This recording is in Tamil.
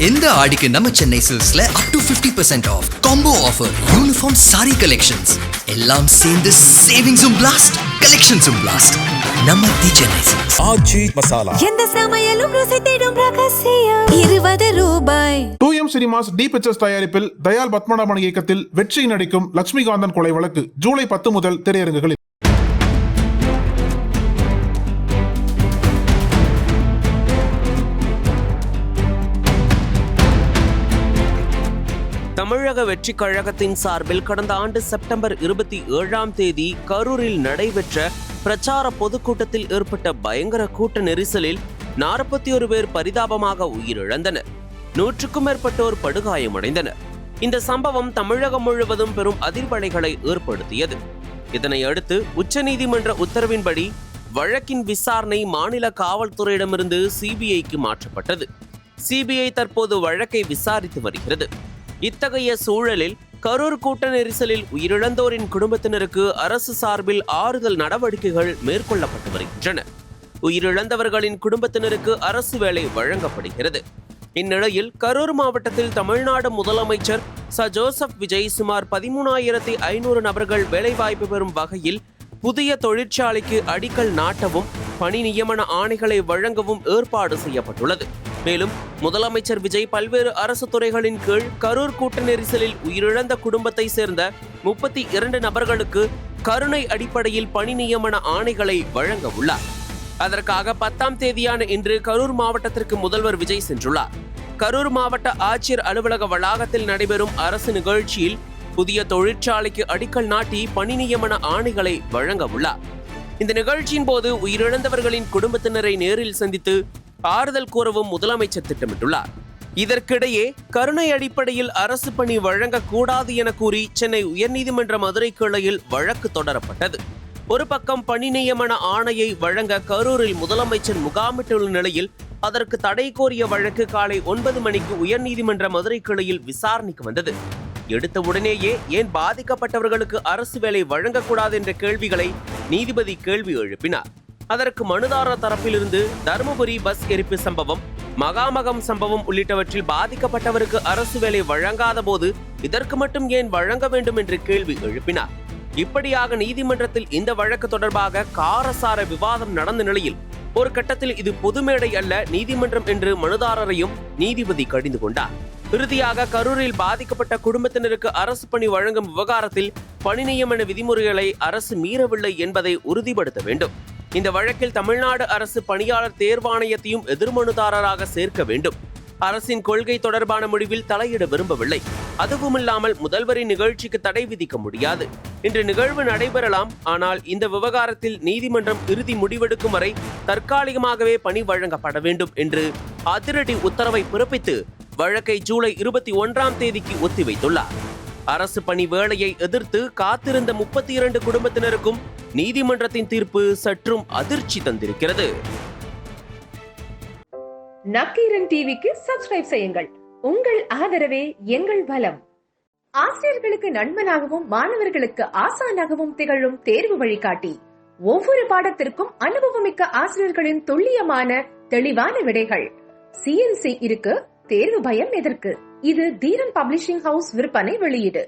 இந்த ஆடிக்கு நம்ம சென்னை சில்க்ஸ்ல up to 50% off combo offer, uniform sari collections எல்லாம் சேர்ந்து சேவிங்ஸும் பிளாஸ்ட், கலெக்ஷன்ஸும் பிளாஸ்ட். நம்ம தி சென்னை சில்க்ஸ். ஆச்சி மசாலா எந்த சமையலும் ருசி தேடும் ரகசியம் 20 ரூபாய். 2M சினிமாஸ் டி பிக்சர்ஸ் தயாரிப்பில் தயால் பத்மநாபன் இயக்கத்தில் வெற்றி நடிக்கும் லட்சுமிகாந்தன் கொலை வழக்கு ஜூலை 10 முதல் திரையரங்குகளில். தமிழக வெற்றி கழகத்தின் சார்பில் கடந்த ஆண்டு செப்டம்பர் 27ஆம் தேதி கரூரில் நடைபெற்ற பிரச்சார பொதுக்கூட்டத்தில் ஏற்பட்ட பயங்கர கூட்ட நெரிசலில் 41 பேர் பரிதாபமாக உயிரிழந்தனர். 100க்கும் மேற்பட்டோர் படுகாயமடைந்தனர். இந்த சம்பவம் தமிழகம் முழுவதும் பெரும் அதிர்வலைகளை ஏற்படுத்தியது. இதனை அடுத்து உச்சநீதிமன்ற உத்தரவின்படி வழக்கின் விசாரணை மாநில காவல்துறையிடமிருந்து சிபிஐக்கு மாற்றப்பட்டது. சிபிஐ தற்போது வழக்கை விசாரித்து வருகிறது. இத்தகைய சூழலில் கரூர் கூட்ட நெரிசலில் உயிரிழந்தோரின் குடும்பத்தினருக்கு அரசு சார்பில் ஆறுதல் நடவடிக்கைகள் மேற்கொள்ளப்பட்டு வருகின்றன. உயிரிழந்தவர்களின் குடும்பத்தினருக்கு அரசு வேலை வழங்கப்படுகிறது. இந்நிலையில் கரூர் மாவட்டத்தில் தமிழ்நாடு முதலமைச்சர் ஜோசப் விஜய் சுமார் 13,500 நபர்கள் வேலைவாய்ப்பு பெறும் வகையில் புதிய தொழிற்சாலைக்கு அடிக்கல் நாட்டவும் பணி நியமன ஆணைகளை வழங்கவும் ஏற்பாடு செய்யப்பட்டுள்ளது. மேலும் முதலமைச்சர் விஜய் பல்வேறு அரசு துறைகளின் கீழ் கரூர் கூட்ட நெரிசலில் உயிரிழந்த குடும்பத்தை சேர்ந்த 32 நபர்களுக்கு கருணை அடிப்படையில் பணி நியமன ஆணைகளை வழங்க உள்ளார். அதற்காக 10ஆம் தேதியான இன்று கரூர் மாவட்டத்திற்கு முதல்வர் விஜய் சென்றுள்ளார். கரூர் மாவட்ட ஆட்சியர் அலுவலக வளாகத்தில் நடைபெறும் அரசு நிகழ்ச்சியில் புதிய தொழிற்சாலைக்கு அடிக்கல் நாட்டி பணி நியமன ஆணைகளை வழங்க உள்ளார். இந்த நிகழ்ச்சியின் போது உயிரிழந்தவர்களின் குடும்பத்தினரை நேரில் சந்தித்து ஆறுதல் கூறவும் முதலமைச்சர் திட்டமிட்டுள்ளார். இதற்கிடையே கருணை அடிப்படையில் அரசு பணி வழங்கக்கூடாது என கூறி சென்னை உயர்நீதிமன்ற மதுரை கிளையில் வழக்கு தொடரப்பட்டது. ஒரு பக்கம் பணி நியமன ஆணையை வழங்க கரூரில் முதலமைச்சர் முகாமிட்டுள்ள நிலையில் அதற்கு தடை கோரிய வழக்கு காலை 9 மணிக்கு உயர்நீதிமன்ற மதுரை கிளையில் விசாரணைக்கு வந்தது. எடுத்த உடனேயே ஏன் பாதிக்கப்பட்டவர்களுக்கு அரசு வேலை வழங்கக்கூடாது என்ற கேள்விகளை நீதிபதி கேள்வி எழுப்பினார். அதற்கு மனுதாரர் தரப்பிலிருந்து தருமபுரி பஸ் எரிப்பு சம்பவம், மகாமகம் சம்பவம் உள்ளிட்டவற்றில் பாதிக்கப்பட்டவருக்கு அரசு வேலை வழங்காத போது இதற்கு மட்டும் ஏன் வழங்க வேண்டும் என்று கேள்வி எழுப்பினார். இப்படியாக நீதிமன்றத்தில் இந்த வழக்கு தொடர்பாக காரசார விவாதம் நடந்த நிலையில் ஒரு கட்டத்தில் இது பொதுமேடை அல்ல நீதிமன்றம் என்று மனுதாரரையும் நீதிபதி கடிந்து கொண்டார். இறுதியாக கரூரில் பாதிக்கப்பட்ட குடும்பத்தினருக்கு அரசு பணி வழங்கும் விவகாரத்தில் பணி நியமன விதிமுறைகளை அரசு மீறவில்லை என்பதை உறுதிப்படுத்த வேண்டும். இந்த வழக்கில் தமிழ்நாடு அரசு பணியாளர் தேர்வாணையத்தையும் எதிர்மனுதாரராக சேர்க்க வேண்டும். அரசின் கொள்கை தொடர்பான முடிவில் தலையிட விரும்பவில்லை. அதுவுமில்லாமல் முதல்வரின் நிகழ்ச்சிக்கு தடை விதிக்க முடியாது. இன்று நிகழ்வு நடைபெறலாம், ஆனால் இந்த விவகாரத்தில் நீதிமன்றம் இறுதி முடிவெடுக்கும் வரை தற்காலிகமாகவே பணி வழங்கப்பட வேண்டும் என்று அதிரடி உத்தரவை பிறப்பித்து வழக்கை ஜூலை 21ஆம் தேதிக்கு ஒத்திவைத்துள்ளார். அரசு பணி வேளையை எதிர்த்து காத்திருந்த 32 குடும்பத்தினருக்கும் நீதிமன்றத்தின் தீர்ப்பு சற்றும் அதிர்ச்சி தந்திருக்கிறது. நக்கீரன் டிவிக்கு சப்ஸ்கிரைப் செய்யுங்கள். உங்கள் ஆதரவே எங்கள் பலம். ஆசிரியர்களுக்கு நண்பனாகவும் மாணவர்களுக்கு ஆசானாகவும் திகழும் தேர்வு வழிகாட்டி. ஒவ்வொரு பாடத்திற்கும் அனுபவமிக்க ஆசிரியர்களின் துல்லியமான தெளிவான விடைகள். CNC இருக்கு, தேர்வு பயம் எதற்கு? இது தீரன் பப்ளிஷிங் ஹவுஸ் விற்பனை வெளியீடு.